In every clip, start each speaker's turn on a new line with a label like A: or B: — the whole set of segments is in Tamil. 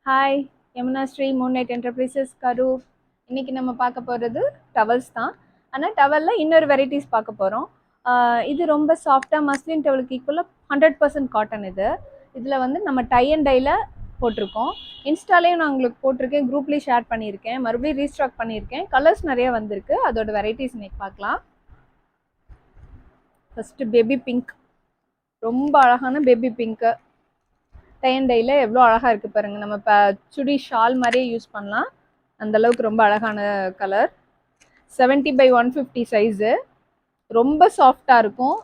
A: Hi, Yamuna Sri moonlight enterprises Karur. இன்னைக்கு நம்ம பார்க்க போகிறது டவல்ஸ் தான். ஆனால் டவலில் இன்னொரு வெரைட்டிஸ் பார்க்க போகிறோம். இது ரொம்ப சாஃப்டாக மஸ்லின் டவலுக்கு ஈக்குவலாக 100% காட்டன். இதில் வந்து நம்ம டை அண்ட் டையில் போட்டிருக்கோம். இன்ஸ்டாலேயும் நான் உங்களுக்கு போட்டிருக்கேன், குரூப்லேயும் ஷேர் பண்ணியிருக்கேன், மறுபடியும் ரீஸ்டாக் பண்ணியிருக்கேன். கலர்ஸ் நிறைய வந்திருக்கு, அதோட வெரைட்டிஸ் இன்னைக்கு பார்க்கலாம். ஃபஸ்ட்டு பேபி பிங்க், ரொம்ப அழகான பேபி பிங்க்கு. டை அண்ட் டையில் எவ்வளோ அழகாக இருக்குது பாருங்கள். நம்ம இப்போ சுடி ஷால் மாதிரியே யூஸ் பண்ணலாம், அந்தளவுக்கு ரொம்ப அழகான கலர். 70/150 சைஸு, ரொம்ப சாஃப்டாக இருக்கும்.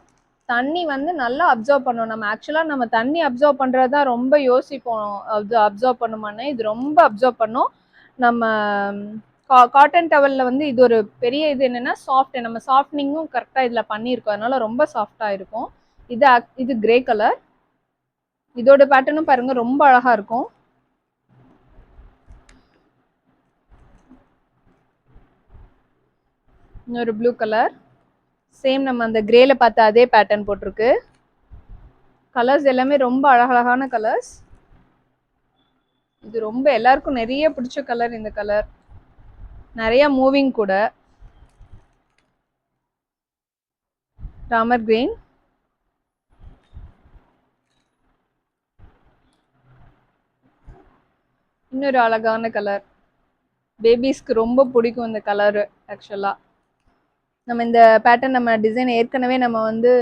A: தண்ணி வந்து நல்லா அப்சர்வ் பண்ணும். நம்ம ஆக்சுவலாக நம்ம தண்ணி அப்சர்வ் பண்ணுறது தான் ரொம்ப யோசிப்போம், அப்சர்வ் பண்ணுமான்னு. இது ரொம்ப அப்சர்வ் பண்ணும். நம்ம காட்டன் டவலில் வந்து இது ஒரு பெரிய இது என்னென்னா சாஃப்ட், நம்ம சாஃப்ட்னிங்கும் கரெக்டாக இதில் பண்ணியிருக்கோம், அதனால ரொம்ப சாஃப்டாக இருக்கும். இது கிரே கலர். இதோட பேட்டர்னும் பாருங்க, ரொம்ப அழகா இருக்கும். இன்னொரு ப்ளூ கலர், சேம் நம்ம அந்த கிரேல பார்த்த அதே பேட்டர்ன் போட்டிருக்கு. கலர்ஸ் எல்லாமே ரொம்ப அழகழகான கலர்ஸ். இது ரொம்ப எல்லாருக்கும் நிறைய பிடிச்ச கலர். இந்த கலர் நிறைய மூவிங் கூட. ராமர் கிரீன், இன்னொரு அழகான கலர். பேபிஸ்க்கு ரொம்ப பிடிக்கும் இந்த கலரு. ஆக்சுவலாக நம்ம இந்த பேட்டர்ன், நம்ம டிசைன் ஏற்கனவே நம்ம வந்து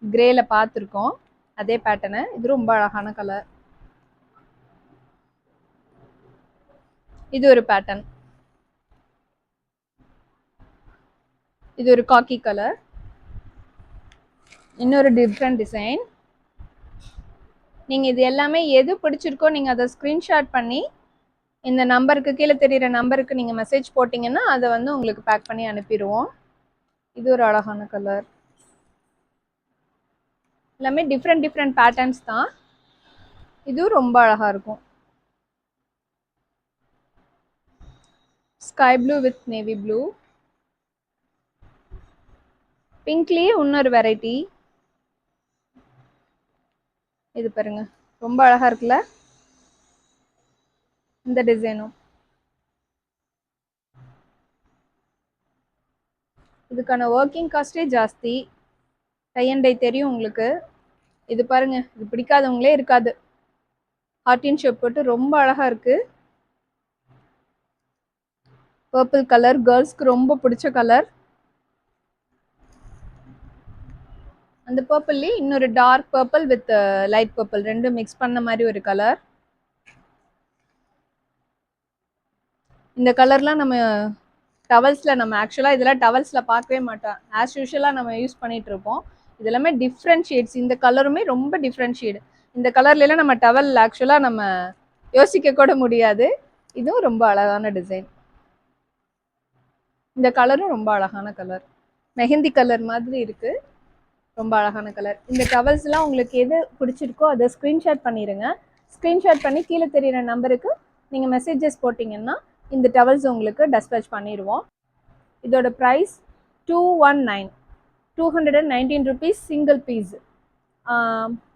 A: கிரேல பார்த்துருக்கோம், அதே பேட்டர்னு. இது ரொம்ப அழகான கலர். இது ஒரு பேட்டர்ன், இது ஒரு காக்கி கலர். இன்னொரு டிஃப்ரெண்ட் டிசைன். நீங்கள் இது எல்லாமே எது பிடிச்சிருக்கோ நீங்கள் அதை ஸ்க்ரீன்ஷாட் பண்ணி இந்த நம்பருக்கு, கீழே தெரிகிற நம்பருக்கு நீங்கள் மெசேஜ் போட்டிங்கன்னா அதை வந்து உங்களுக்கு பேக் பண்ணி அனுப்பிடுவோம். இது ஒரு அழகான கலர். எல்லாமே டிஃப்ரெண்ட் பேட்டர்ன்ஸ் தான். இதுவும் ரொம்ப அழகாக இருக்கும். Sky blue with navy blue. பிங்க்லேயே இன்னொரு வெரைட்டி. இது பாருங்க, ரொம்ப அழகா இருக்குல்ல இந்த டிசைனும். இதுக்கான ஒர்க்கிங் காஸ்டே ஜாஸ்தி. டை அண்ட் டை தெரியும் உங்களுக்கு. இது பாருங்க, இது பிடிக்காதவங்களே இருக்காது. ஹார்டின் ஷேப் போட்டு ரொம்ப அழகா இருக்கு. பர்பிள் கலர், கேர்ள்ஸ்க்கு ரொம்ப பிடிச்ச கலர். அந்த பர்பிள்லேயே இன்னொரு dark purple with light purple ரெண்டும் மிக்ஸ் பண்ண மாதிரி ஒரு கலர். இந்த கலர்லாம் நம்ம டவல்ஸில், நம்ம ஆக்சுவலாக இதெல்லாம் டவல்ஸில் பார்க்கவே மாட்டோம். ஆஸ் யூஷுவலாக நம்ம யூஸ் பண்ணிட்டு இருப்போம். இது எல்லாமே டிஃப்ரெண்ட் ஷேட்ஸ். இந்த கலருமே ரொம்ப டிஃப்ரெண்ட் ஷேடு. இந்த கலர்லாம் நம்ம டவல் ஆக்சுவலாக நம்ம யோசிக்க கூட முடியாது. இதுவும் ரொம்ப அழகான டிசைன். இந்த கலரும் ரொம்ப அழகான கலர், மெஹந்தி கலர் மாதிரி இருக்கு. ரொம்ப அழகான கலர். இந்த டவல்ஸ்லாம் உங்களுக்கு எது பிடிச்சிருக்கோ அதை ஸ்க்ரீன்ஷாட் பண்ணிடுங்க. ஸ்க்ரீன்ஷாட் பண்ணி கீழே தெரியிற நம்பருக்கு நீங்கள் மெசேஜஸ் போட்டிங்கன்னா இந்த டவல்ஸ் உங்களுக்கு டெஸ்பேச் பண்ணிடுவோம். இதோட ப்ரைஸ் 219, 219 rupees சிங்கிள் பீஸ்.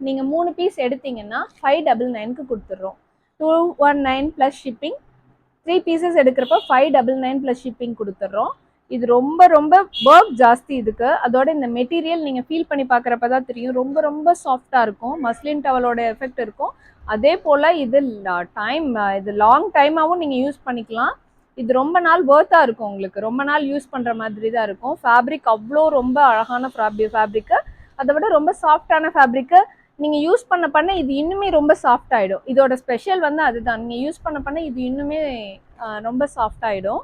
A: நீங்கள் 3 பீஸ் எடுத்தீங்கன்னா 599க்கு கொடுத்துட்றோம். 219 ப்ளஸ் ஷிப்பிங். 3 பீசஸ் எடுக்கிறப்ப 599 ப்ளஸ் ஷிப்பிங் கொடுத்துட்றோம். இது ரொம்ப ரொம்ப ஒர்க் ஜாஸ்தி இதுக்கு. அதோட இந்த மெட்டீரியல் நீங்கள் ஃபீல் பண்ணி பார்க்குறப்ப தான் தெரியும், ரொம்ப ரொம்ப சாஃப்டாக இருக்கும். மஸ்லின் டவலோட எஃபெக்ட் இருக்கும். அதே போல் இது இது லாங் டைமாகவும் நீங்கள் யூஸ் பண்ணிக்கலாம். இது ரொம்ப நாள் ஒர்த்தாக இருக்கும் உங்களுக்கு, ரொம்ப நாள் யூஸ் பண்ணுற மாதிரி தான் இருக்கும். ஃபேப்ரிக் அவ்வளோ ரொம்ப அழகான ஃபேப்ரிக்கு, அதை விட ரொம்ப சாஃப்டான ஃபேப்ரிக்கு. நீங்கள் யூஸ் பண்ண இது இன்னுமே ரொம்ப சாஃப்ட் ஆகிடும். இதோட ஸ்பெஷல் வந்து அதுதான், நீங்கள் யூஸ் பண்ண இது இன்னுமே ரொம்ப சாஃப்ட் ஆகிடும்.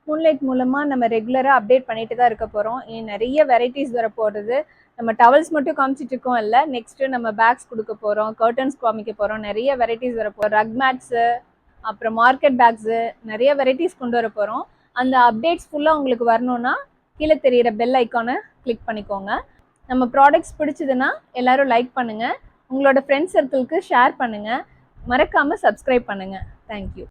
A: மூன்லைட் மூலமாக நம்ம ரெகுலராக அப்டேட் பண்ணிட்டு தான் இருக்க போகிறோம். நிறைய வெரைட்டிஸ் வர போகிறது. நம்ம டவல்ஸ் மட்டும் காமிச்சிட்டு இருக்கோம் இல்லை, நெக்ஸ்ட்டு நம்ம பேக்ஸ் கொடுக்க போகிறோம், கர்டன்ஸ் காமிக்க போகிறோம். நிறைய வெரைட்டிஸ் வர போகிறோம். ரக் மேட்ஸு, அப்புறம் மார்க்கெட் பேக்ஸு, நிறைய வெரைட்டிஸ் கொண்டு வர போகிறோம். அந்த அப்டேட்ஸ் ஃபுல்லாக உங்களுக்கு வரணும்னா கீழே தெரிகிற பெல் ஐக்கானை கிளிக் பண்ணிக்கோங்க. நம்ம ப்ராடக்ட்ஸ் பிடிச்சதுன்னா எல்லோரும் லைக் பண்ணுங்கள், உங்களோட ஃப்ரெண்ட்ஸ் சர்க்கிளுக்கு ஷேர் பண்ணுங்கள், மறக்காமல் சப்ஸ்கிரைப் பண்ணுங்கள். தேங்க்யூ.